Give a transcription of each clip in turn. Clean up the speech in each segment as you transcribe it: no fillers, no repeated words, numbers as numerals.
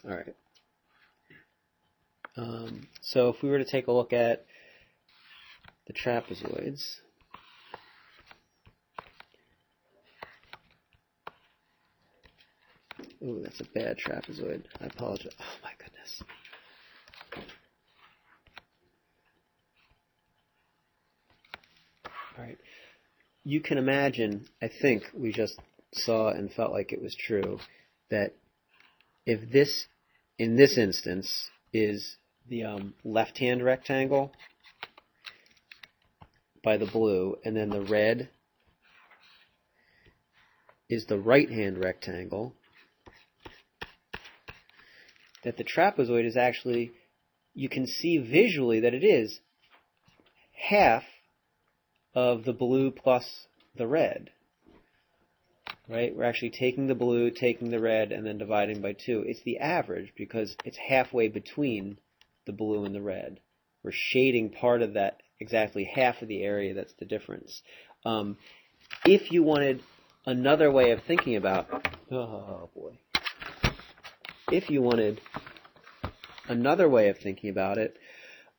All right. So if we were to take a look at the trapezoids, ooh, that's a bad trapezoid. I apologize. Oh my goodness. All right. You can imagine, I think we just saw and felt like it was true, that if this, in this instance, is the left-hand rectangle by the blue, and then the red is the right-hand rectangle, that the trapezoid is actually, you can see visually that it is half of the blue plus the red. Right? We're actually taking the blue, taking the red, and then dividing by 2. It's the average because it's halfway between the blue and the red. We're shading part of that, exactly half of the area that's the difference. If you wanted another way of thinking about, oh boy. If you wanted another way of thinking about it,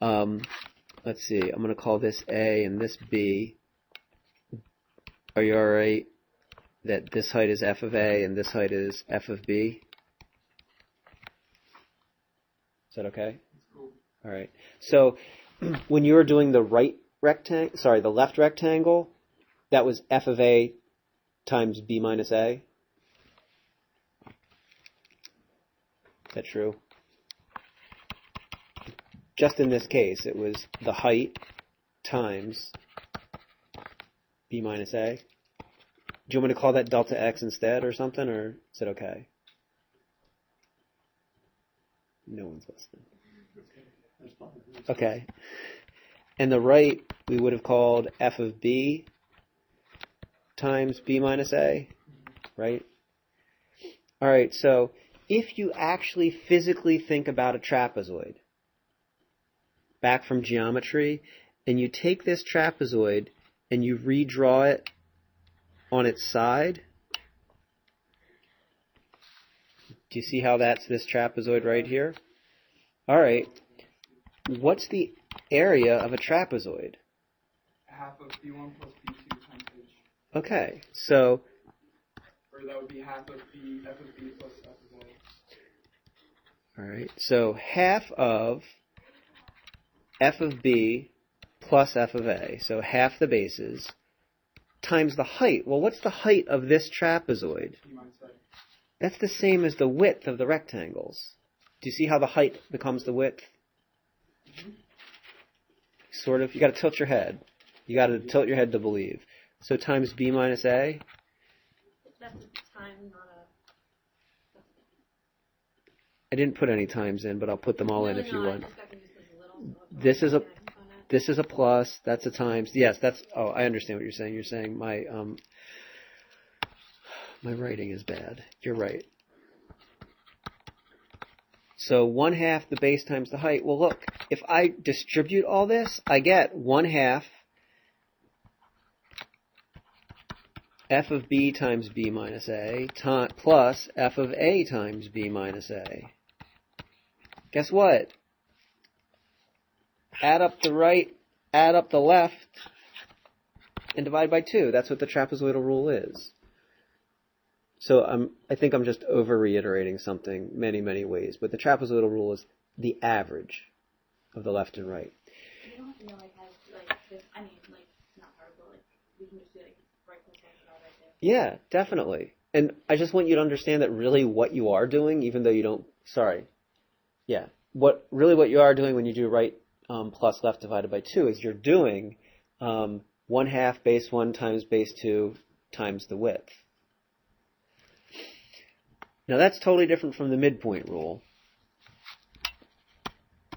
let's see, I'm going to call this A and this B. Are you alright that this height is f of A and this height is f of B? Is that okay? Cool. All right. So when you were doing the the left rectangle, that was f of A times B minus A. Is that true? Just in this case, it was the height times B minus A. Do you want me to call that delta x instead or something, or is it okay? No one's listening. Okay. And the right, we would have called f of b times b minus a, right? All right, so if you actually physically think about a trapezoid, back from geometry, and you take this trapezoid and you redraw it on its side. Do you see how that's this trapezoid right here? All right. What's the area of a trapezoid? Half of B1 plus B2 times H. Okay, so... Or that would be half of B, f of B plus f of A. All right, so half of f of B plus f of A, so half the bases, times the height. Well, what's the height of this trapezoid? That's the same as the width of the rectangles. Do you see how the height becomes the width? Mm-hmm. Sort of. You got to tilt your head. You got to tilt your head to believe. So times B minus A. That's a time, not a... I didn't put any times in, but I'll put them all in if you want. I just got confused with little, so This is a plus. That's a times. Yes, that's. Oh, I understand what you're saying. You're saying my writing is bad. You're right. So 1/2 the base times the height. Well, look, if I distribute all this, I get 1/2 f of b times b minus a plus f of a times b minus a. Guess what? Add up the right, add up the left, and divide by 2. That's what the trapezoidal rule is. So I think I'm just over-reiterating something many, many ways. But the trapezoidal rule is the average of the left and right. You don't have to know, this, not particle, we can just do, right plus left and all right there. Yeah, definitely. And I just want you to understand that really what you are doing, even though you don't, what you are doing when you do right plus left divided by 2 is you're doing 1/2 base 1 times base 2 times the width. Now that's totally different from the midpoint rule.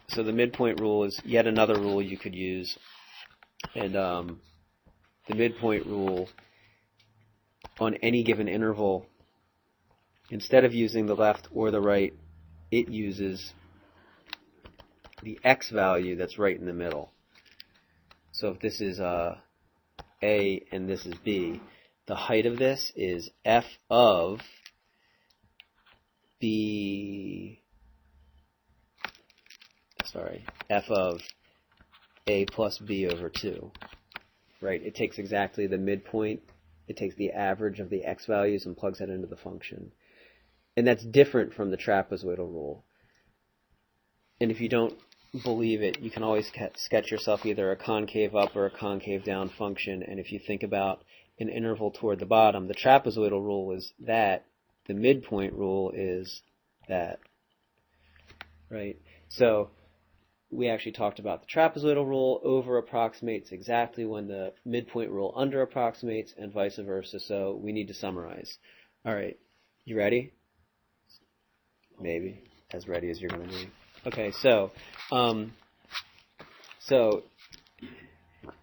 So the midpoint rule is yet another rule you could use. And the midpoint rule on any given interval, instead of using the left or the right, it uses the x value that's right in the middle. So if this is A and this is B, the height of this is f of B f of a plus b over 2. Right? It takes exactly the midpoint. It takes the average of the x values and plugs that into the function. And that's different from the trapezoidal rule. And if you don't believe it, you can always sketch yourself either a concave up or a concave down function. And if you think about an interval toward the bottom, the trapezoidal rule is that. The midpoint rule is that. Right? So we actually talked about the trapezoidal rule over approximates exactly when the midpoint rule under approximates and vice versa. So we need to summarize. All right. You ready? Maybe. As ready as you're going to be. Okay, so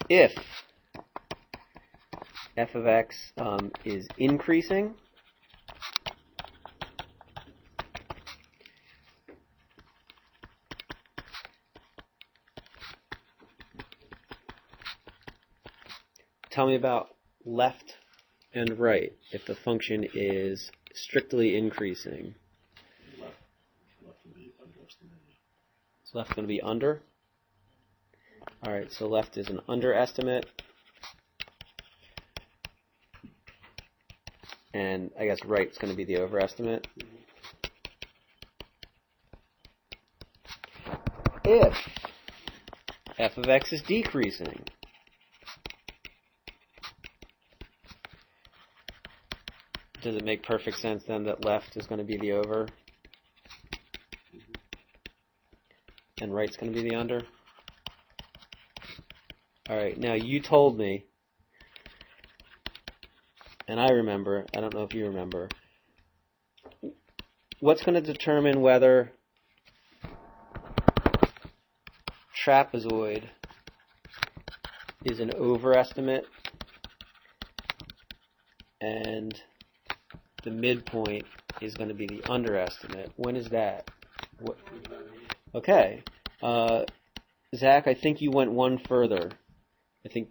if f of x is increasing, tell me about left and right if the function is strictly increasing. So left going to be under. All right, so left is an underestimate. And I guess right is going to be the overestimate. If f of x is decreasing, does it make perfect sense then that left is going to be the over and right's going to be the under? All right, now you told me, and I remember, I don't know if you remember, what's going to determine whether trapezoid is an overestimate and the midpoint is going to be the underestimate? When is that? What? Okay. Zach, I think you went one further. I think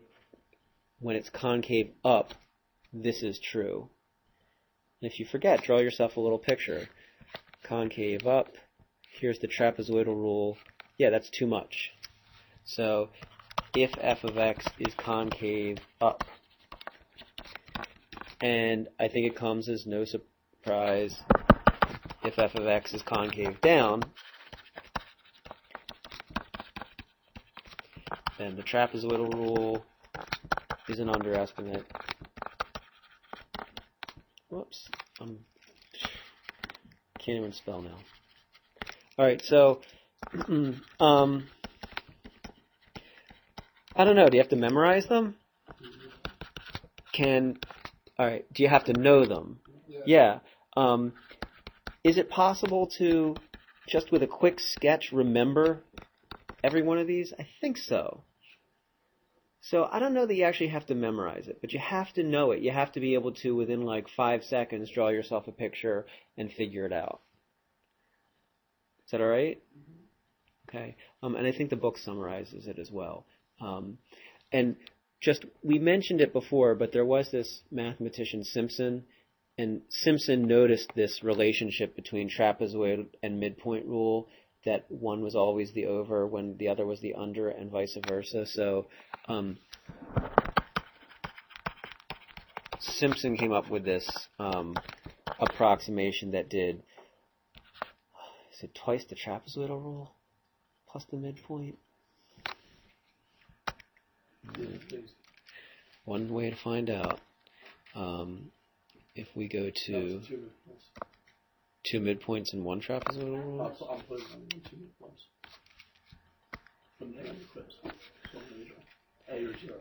when it's concave up, this is true. And if you forget, draw yourself a little picture. Concave up. Here's the trapezoidal rule. Yeah, that's too much. So if f of x is concave up, and I think it comes as no surprise if f of x is concave down, then the trapezoidal rule is an underestimate. Whoops. Can't even spell now. All right, so I don't know. Do you have to memorize them? All right. Do you have to know them? Yeah. Is it possible to, just with a quick sketch, remember every one of these? I think so. So I don't know that you actually have to memorize it, but you have to know it. You have to be able to, within like 5 seconds, draw yourself a picture and figure it out. Is that all right? Okay. And I think the book summarizes it as well. And just, we mentioned it before, but there was this mathematician, Simpson, and Simpson noticed this relationship between trapezoid and midpoint rule, that one was always the over when the other was the under, and vice versa. So Simpson came up with this approximation that did, is it twice the trapezoidal rule plus the midpoint? One way to find out. If we go to 2 midpoints and 1 trapezoidal rule. I'll put it on 2 midpoints. From there on the quiz. So A or 0.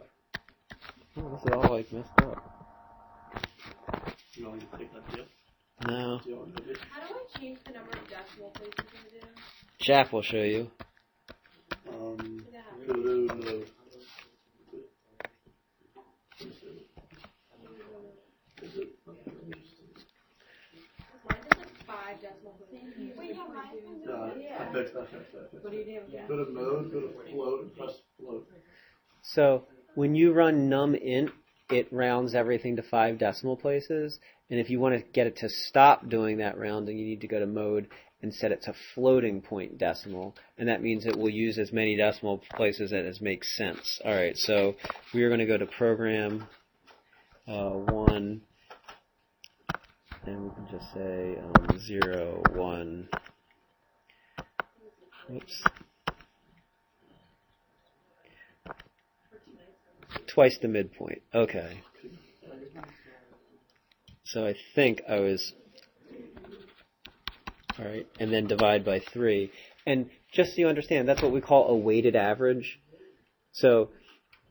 Oh, this is all like messed up. You want me to take that deal? No. Do you want to do it? How do I change the number of decimal places in it? Jack will show you. Go to the... Wait, yeah, mine is I fixed that. What do you do? Go to mode, go to float, and press float. So when you run numint, it rounds everything to 5 decimal places. And if you want to get it to stop doing that rounding, you need to go to mode and set it to floating point decimal, and that means it will use as many decimal places as makes sense. All right, so we are going to go to program 1, and we can just say 0, 1. Oops. Twice the midpoint. Okay. So I think I was... All right, and then divide by 3. And just so you understand, that's what we call a weighted average. So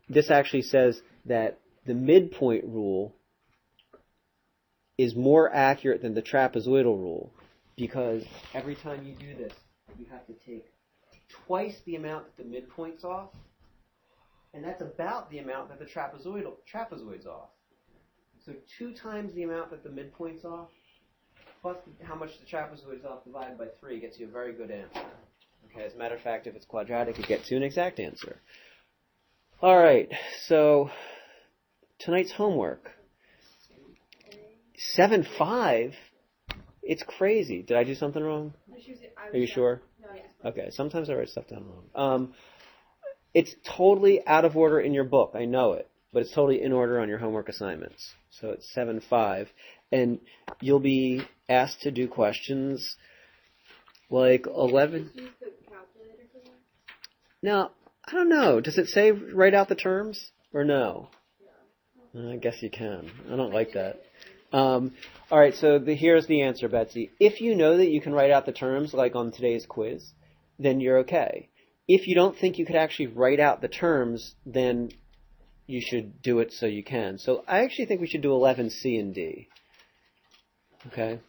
this actually says that the midpoint rule is more accurate than the trapezoidal rule, because every time you do this, you have to take twice the amount that the midpoint's off, and that's about the amount that the trapezoid's off. So 2 times the amount that the midpoint's off, plus how much the trapezoid is off divided by 3 gets you a very good answer. Okay, as a matter of fact, if it's quadratic, it gets you an exact answer. All right, so tonight's homework. 7.5? It's crazy. Did I do something wrong? Are you sure? No, Okay, sometimes I write stuff down wrong. It's totally out of order in your book. I know it. But it's totally in order on your homework assignments. So it's 7.5. And you'll be asked to do questions like 11. Use the calculator for that? Now, I don't know. Does it say write out the terms or no? Yeah. I guess you can. I don't like that. All right, so here's the answer, Betsy. If you know that you can write out the terms, like on today's quiz, then you're okay. If you don't think you could actually write out the terms, then you should do it so you can. So I actually think we should do 11 C and D. Okay?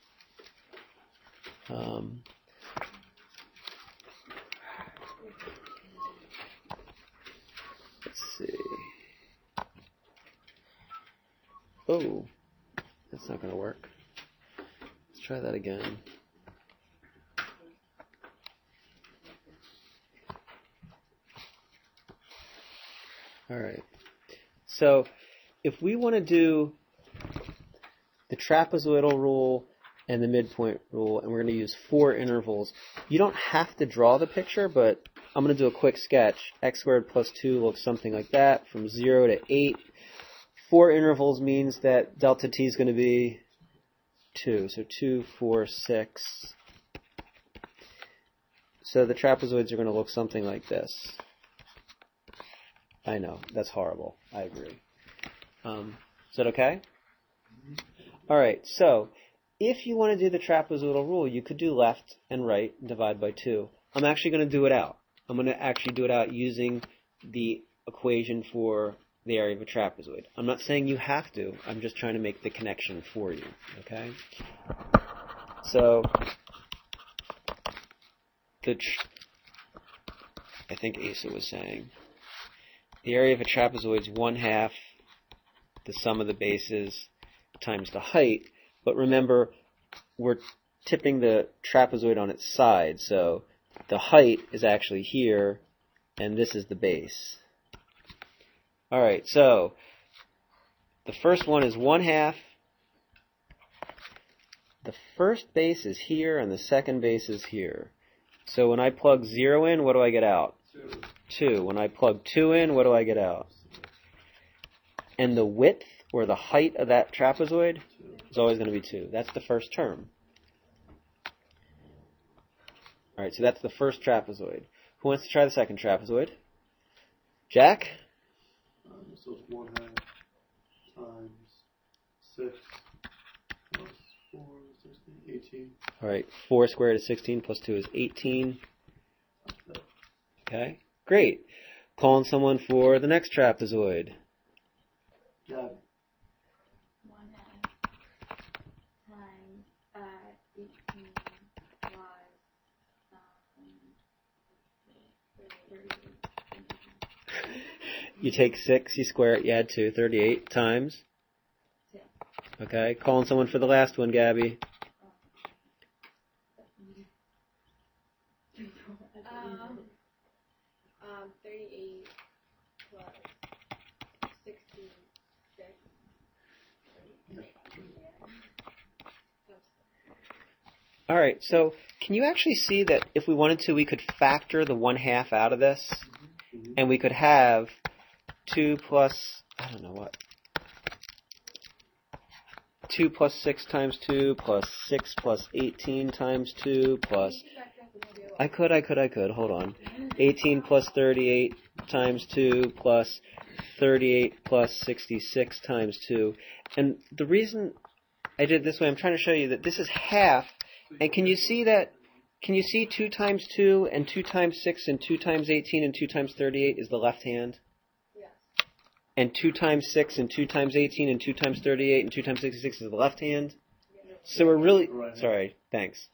Let's see. Oh, that's not going to work. Let's try that again. All right. So if we want to do the trapezoidal rule and the midpoint rule, and we're going to use 4 intervals, you don't have to draw the picture, but I'm going to do a quick sketch. X squared plus 2 looks something like that, from 0 to 8. 4 intervals means that delta t is going to be 2. So 2, 4, 6. So the trapezoids are going to look something like this. I know, that's horrible. I agree. Is that okay? All right, so if you want to do the trapezoidal rule, you could do left and right and divide by 2. I'm actually going to do it out. I'm going to actually do it out using the equation for the area of a trapezoid. I'm not saying you have to. I'm just trying to make the connection for you, okay? So, I think Asa was saying, the area of a trapezoid is 1/2 the sum of the bases times the height. But remember, we're tipping the trapezoid on its side, so the height is actually here, and this is the base. All right, so the first one is 1/2. The first base is here, and the second base is here. So when I plug 0 in, what do I get out? 2. When I plug 2 in, what do I get out? And the width, or the height of that trapezoid, is always going to be 2. That's the first term. All right, so that's the first trapezoid. Who wants to try the second trapezoid? Jack? So it's 1/2 times 6 plus 4 is 16, 18. All right, 4 squared is 16, plus 2 is 18. Okay, great. Calling someone for the next trapezoid. Got it. 1/2 times 18 plus 38. You take 6, you square it, you add 2, 38 times. 2. Okay, calling someone for the last one, Gabby. 38 plus 66. All right, so can you actually see that if we wanted to, we could factor the 1/2 out of this, and we could have 2 plus, I don't know what, 2 plus 6 times 2 plus 6 plus 18 times 2 plus, I could, hold on, 18 plus 38 times 2 plus 38 plus 66 times 2. And the reason I did it this way, I'm trying to show you that this is half. And can you see that? Can you see 2 times 2 and 2 times 6 and 2 times 18 and 2 times 38 is the left hand? Yes. And 2 times 6 and 2 times 18 and 2 times 38 and 2 times 66 is the left hand? So we're really... Sorry, thanks.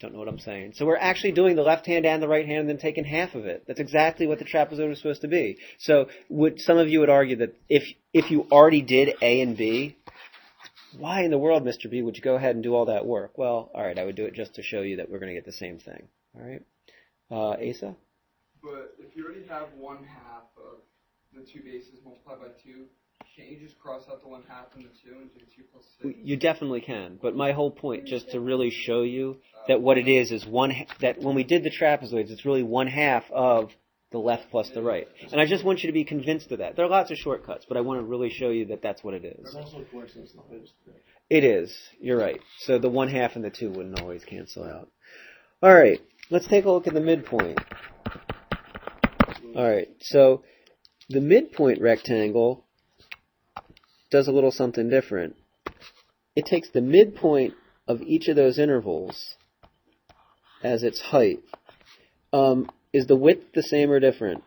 Don't know what I'm saying. So we're actually doing the left hand and the right hand and then taking half of it. That's exactly what the trapezoid was supposed to be. So some of you would argue that if you already did A and B, why in the world, Mr. B, would you go ahead and do all that work? Well, all right, I would do it just to show you that we're going to get the same thing. All right? Asa? But if you already have 1/2 of the two bases multiplied by 2, can't you just cross out the 1/2 and the 2 and do 2 plus 6? You definitely can. But my whole point, just to really show you that what it is that when we did the trapezoids, it's really 1/2 of the left plus the right. And I just want you to be convinced of that. There are lots of shortcuts, but I want to really show you that that's what it is. There's also a coincidence. It is. You're right. So the 1/2 and the 2 wouldn't always cancel out. All right. Let's take a look at the midpoint. All right. So the midpoint rectangle does a little something different. It takes the midpoint of each of those intervals as its height. Is the width the same or different?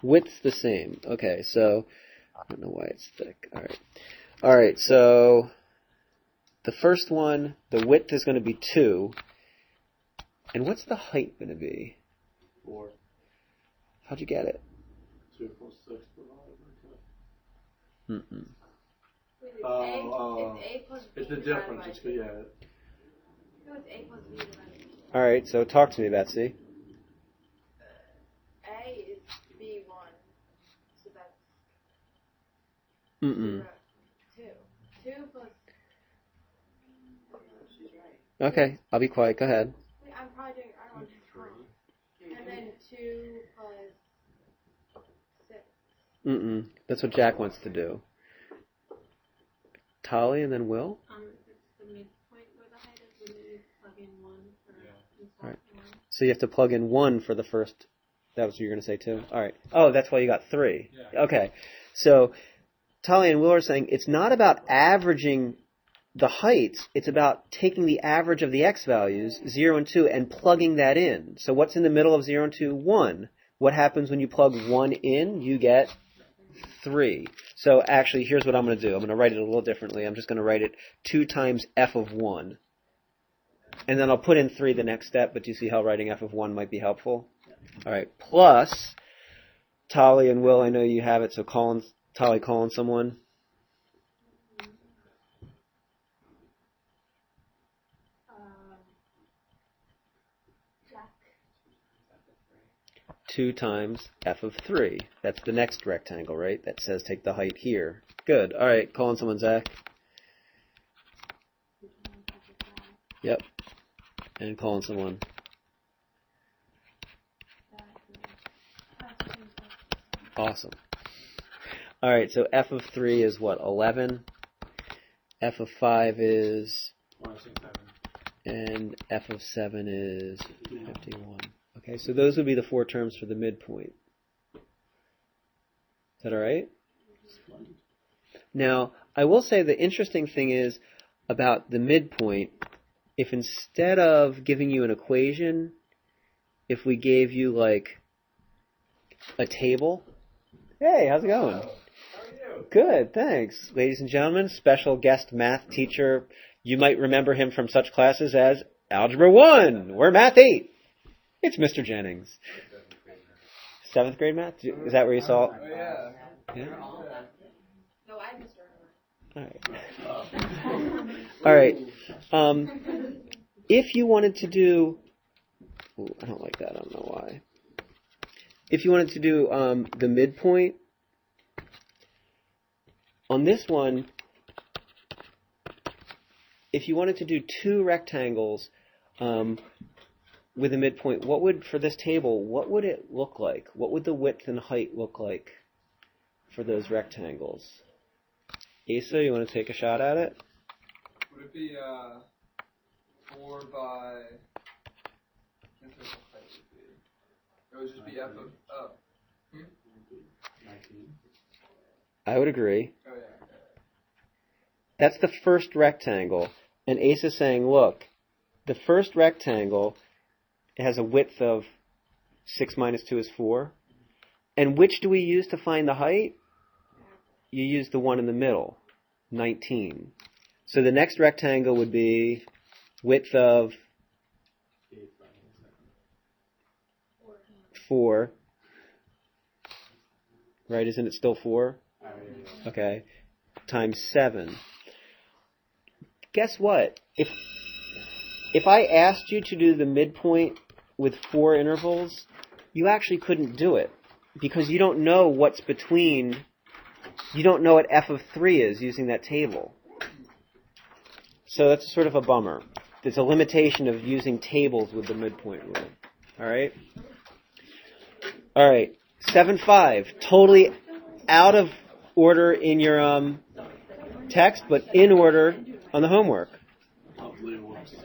Width's the same. Okay, so I don't know why it's thick. All right, so the first one, the width is going to be 2. And what's the height going to be? 4. How'd you get it? 2 plus 6 Mm-mm. It's A plus B. It's the divided difference. by It's two. yeah. No, it's A plus B divided by 2. All right, so talk to me, Betsy. A is B1, so that's Mm-mm. 2. 2 plus... She's right. Okay, I'll be quiet. Go ahead. Wait, I'm probably doing... I don't want to wrong. And then 2 plus 6. Mm-mm. That's what Jack wants to do. Tolly and then Will? It's the midpoint where the height is, when you plug in 1 for All right. So you have to plug in 1 for the first. That was what you were going to say too? All right. Oh, that's why you got 3. Yeah. Okay. So Tolly and Will are saying it's not about averaging the heights. It's about taking the average of the x values, 0 and 2, and plugging that in. So what's in the middle of 0 and 2? 1. What happens when you plug 1 in? You get 3. So actually, here's what I'm going to do. I'm going to write it a little differently. I'm just going to write it 2 times f of 1. And then I'll put in 3 the next step, but do you see how writing f of 1 might be helpful? All right, plus, Tolly and Will, I know you have it, so Tolly calling someone. Jack. 2 times f of 3. That's the next rectangle, right? That says take the height here. Good. All right, calling someone, Zach. Yep. And calling someone. Awesome. All right, so f of 3 is what, 11? F of 5 is... And f of 7 is 51. Okay, so those would be the 4 terms for the midpoint. Is that all right? Now, I will say the interesting thing is about the midpoint, if instead of giving you an equation, if we gave you like a table. Hey, how's it going? How are you? Good, thanks. Ladies and gentlemen, special guest math teacher. You might remember him from such classes as Algebra 1, or Math 8. It's Mr. Jennings. 7th grade math? Is that where you saw it? Oh, yeah. Yeah? No, I missed her. All right. If you wanted to do... Ooh, I don't like that. I don't know why. If you wanted to do the midpoint, on this one, if you wanted to do two rectangles with a midpoint, for this table, what would it look like? What would the width and height look like for those rectangles? Asa, you want to take a shot at it? Would it be 4 by? I can't tell what height it would be. It would just be f of 19. I would agree. Oh yeah. That's the first rectangle. And Asa's saying, look, the first rectangle has a width of 6 minus 2 is 4. And which do we use to find the height? You use the one in the middle, 19. So the next rectangle would be width of 4. Right, isn't it still 4? Okay. Times 7. Guess what? If I asked you to do the midpoint with 4 intervals, you actually couldn't do it because you don't know what's between. You don't know what f of 3 is using that table. So that's sort of a bummer. There's a limitation of using tables with the midpoint rule. All right? All right. 7-5. Totally out of order in your text, but in order on the homework. Hopefully it works.